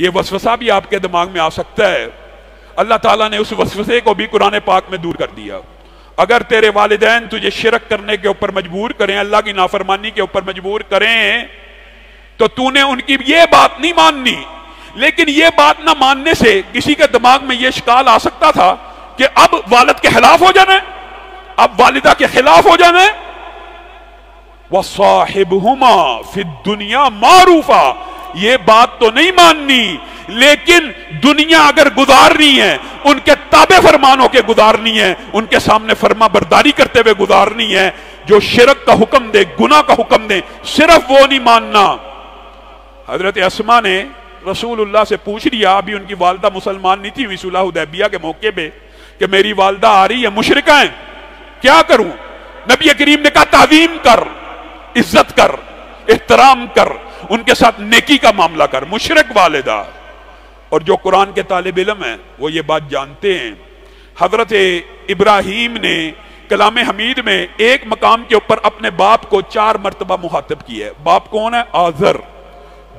یہ وسوسہ بھی آپ کے دماغ میں آ سکتا ہے. اللہ تعالیٰ نے اس وسوسے کو بھی قرآن پاک میں دور کر دیا. اگر تیرے والدین تجھے شرک کرنے کے اوپر مجبور کریں، اللہ کی نافرمانی کے اوپر مجبور کریں، تو تو نے ان کی یہ بات نہیں ماننی. لیکن یہ بات نہ ماننے سے کسی کے دماغ میں یہ اشکال آ سکتا تھا کہ اب والد کے خلاف ہو جانا ہے، اب والدہ کے خلاف ہو جانا ہے. وَصَاحِبْهُمَا فِي الدُّنْيَا مَعْرُوفًا، یہ بات تو نہیں ماننی، لیکن دنیا اگر گزارنی ہے ان کے تابع فرمانوں کے گزارنی ہے، ان کے سامنے فرما برداری کرتے ہوئے گزارنی ہے. جو شرک کا حکم دے، گناہ کا حکم دے، صرف وہ نہیں ماننا. حضرت اسماء نے رسول اللہ سے پوچھ لیا، ابھی ان کی والدہ مسلمان نہیں تھی ہوئی صلح حدیبیہ کے موقع پہ، کہ میری والدہ آ رہی ہے، مشرکہ ہیں، کیا کروں؟ نبی کریم نے کہا تعظیم کر، عزت کر، احترام کر، ان کے ساتھ نیکی کا معاملہ کر. مشرک والدہ. اور جو قرآن کے طالب علم ہیں وہ یہ بات جانتے ہیں. حضرت ابراہیم نے کلام حمید میں ایک مقام کے اوپر اپنے باپ کو 4 مرتبہ مخاطب کیا ہے. باپ کون ہے؟ آزر.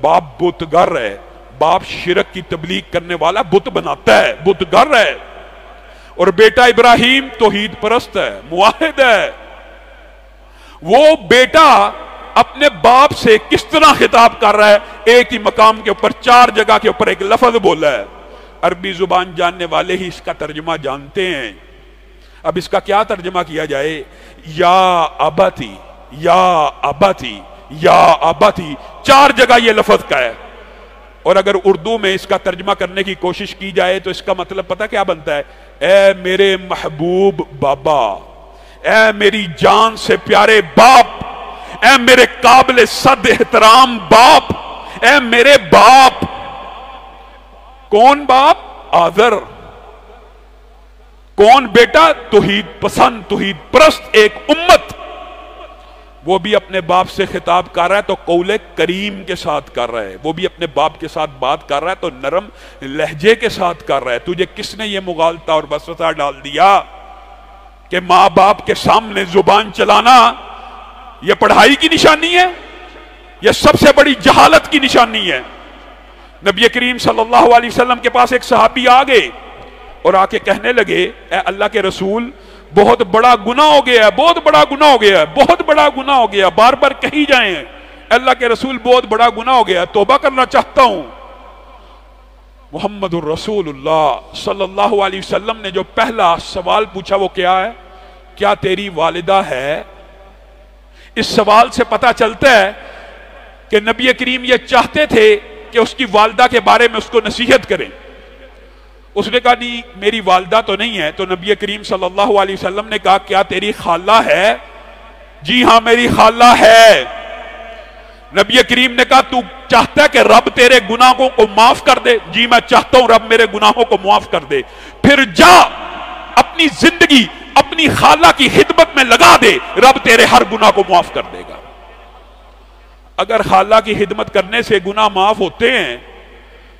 باپ بت گر ہے، باپ شرک کی تبلیغ کرنے والا، بت بناتا ہے، بت گر ہے. اور بیٹا ابراہیم توحید پرست ہے، موحد ہے. وہ بیٹا اپنے باپ سے کس طرح خطاب کر رہا ہے؟ ایک ہی مقام کے اوپر 4 جگہ کے اوپر ایک لفظ بولا ہے. عربی زبان جاننے والے ہی اس کا ترجمہ جانتے ہیں. اب اس کا کیا ترجمہ کیا جائے؟ یا ابتی، یا ابتی، یا ابتی، 4 جگہ یہ لفظ کا ہے. اور اگر اردو میں اس کا ترجمہ کرنے کی کوشش کی جائے تو اس کا مطلب پتہ کیا بنتا ہے؟ اے میرے محبوب بابا، اے میری جان سے پیارے باپ، اے میرے قابل صد احترام باپ، اے میرے باپ. کون باپ؟ آزر. کون بیٹا؟ توحید پسند، توحید پرست ایک امت. وہ بھی اپنے باپ سے خطاب کر رہا ہے تو قول کریم کے ساتھ کر رہا ہے. وہ بھی اپنے باپ کے ساتھ بات کر رہا ہے تو نرم لہجے کے ساتھ کر رہا ہے. تجھے کس نے یہ مغالطہ اور وسوسہ ڈال دیا کہ ماں باپ کے سامنے زبان چلانا یہ پڑھائی کی نشانی ہے؟ یہ سب سے بڑی جہالت کی نشانی ہے. نبی کریم صلی اللہ علیہ وسلم کے پاس ایک صحابی آ گئے اور آ کے کہنے لگے، اے اللہ کے رسول، بہت بڑا گناہ ہو گیا ہے، بہت بڑا گناہ ہو گیا ہے، بہت بڑا گناہ ہو گیا، بار بار کہی جائیں اللہ کے رسول بہت بڑا گناہ ہو گیا، توبہ کرنا چاہتا ہوں. محمد الرسول اللہ صلی اللہ علیہ وسلم نے جو پہلا سوال پوچھا وہ کیا ہے؟ کیا تیری والدہ ہے؟ اس سوال سے پتہ چلتا ہے کہ نبی کریم یہ چاہتے تھے کہ اس کی والدہ کے بارے میں اس کو نصیحت کریں. اس نے کہا نہیں میری والدہ تو نہیں ہے. تو نبی کریم صلی اللہ علیہ وسلم نے کہا کیا تیری خالہ ہے؟ جی ہاں میری خالہ ہے. نبی کریم نے کہا تو چاہتا ہے کہ رب تیرے گناہوں کو معاف کر دے؟ جی میں چاہتا ہوں رب میرے گناہوں کو معاف کر دے. پھر جا اپنی زندگی اپنی خالہ کی خدمت میں لگا دے، رب تیرے ہر گناہ کو معاف کر دے گا. اگر خالہ کی خدمت کرنے سے گناہ معاف ہوتے ہیں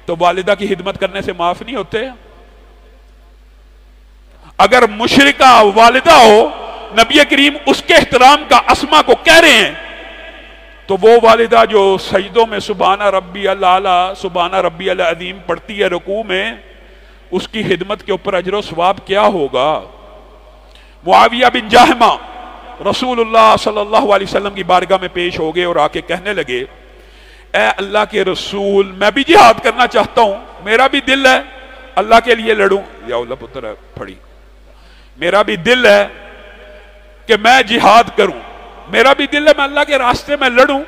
تو والدہ کی خدمت کرنے سے معاف نہیں ہوتے. اگر مشرکہ والدہ ہو، نبی کریم اس کے احترام کا اسما کو کہہ رہے ہیں، تو وہ والدہ جو سجدوں میں سبحان ربی الاعلی سبحان ربی العظیم پڑھتی ہے رکوع میں، اس کی خدمت کے اوپر اجر و ثواب کیا ہوگا؟ معاویہ بن جہمہ رسول اللہ صلی اللہ علیہ وسلم کی بارگاہ میں پیش ہو گئے اور آ کے کہنے لگے، اے اللہ کے رسول میں بھی جہاد کرنا چاہتا ہوں، میرا بھی دل ہے اللہ کے لیے لڑوں. یا اللہ پتر ہے پڑھی، میرا بھی دل ہے کہ میں جہاد کروں، میرا بھی دل ہے میں اللہ کے راستے میں لڑوں.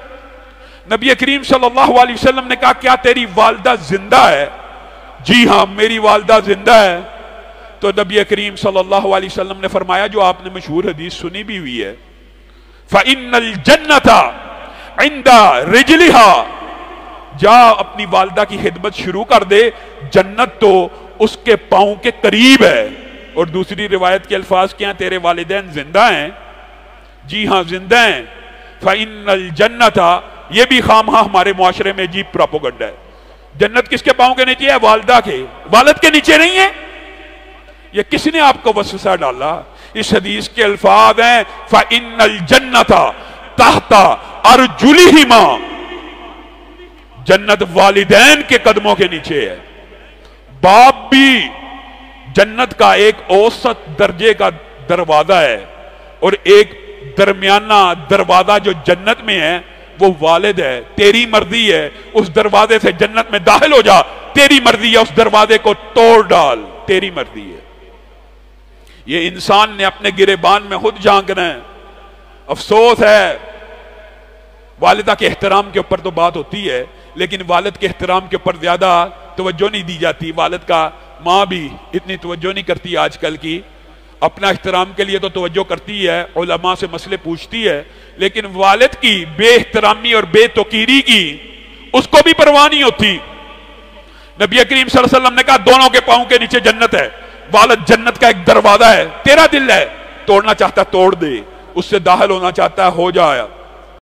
نبی کریم صلی اللہ علیہ وسلم نے کہا کیا تیری والدہ زندہ ہے؟ جی ہاں میری والدہ زندہ ہے. تو نبی کریم صلی اللہ علیہ وسلم نے فرمایا جو آپ نے مشہور حدیث سنی بھی ہوئی ہے، فَإِنَّ الْجَنَّةَ عِنْدَ رِجْلِهَا، جا اپنی والدہ کی خدمت شروع کر دے، جنت تو اس کے پاؤں کے قریب ہے. اور دوسری روایت کے الفاظ کیا ہیں؟ تیرے والدین زندہ ہیں؟ جی ہاں زندہ ہیں. فَإِنَّ الْجَنَّةَ، یہ بھی خامخواہ ہمارے معاشرے میں عجیب پروپیگنڈا ہے. جنت کس کے پاؤں کے نیچے ہے؟ والدہ کے، والد کے نیچے نہیں ہے. یہ کس نے آپ کو وسوسہ ڈالا؟ اس حدیث کے الفاظ ہیں فَإِنَّ الْجَنَّةَ تَحْتَ أَرْجُلِهِمَا، جنت والدین کے قدموں کے نیچے ہے. باپ بھی جنت کا ایک اوسط درجے کا دروازہ ہے اور ایک درمیانہ دروازہ جو جنت میں ہے وہ والد ہے. تیری مرضی ہے اس دروازے سے جنت میں داخل ہو جا, تیری مرضی ہے اس دروازے کو توڑ ڈال, تیری مرضی ہے. یہ انسان نے اپنے گریبان میں خود جھانکنا ہے. افسوس ہے والدہ کے احترام کے اوپر تو بات ہوتی ہے لیکن والد کے احترام کے اوپر زیادہ توجہ نہیں دی جاتی. والد کا ماں بھی اتنی توجہ نہیں کرتی آج کل کی. اپنا احترام کے لیے تو توجہ کرتی ہے, علماء سے مسئلے پوچھتی ہے, لیکن والد کی بے احترامی اور بے توقیری کی اس کو بھی پرواہ نہیں ہوتی. نبی کریم صلی اللہ علیہ وسلم نے کہا دونوں کے پاؤں کے نیچے جنت ہے. والد جنت کا ایک دروازہ ہے, تیرا دل ہے توڑنا چاہتا توڑ دے, اس سے داخل ہونا چاہتا ہے ہو جایا.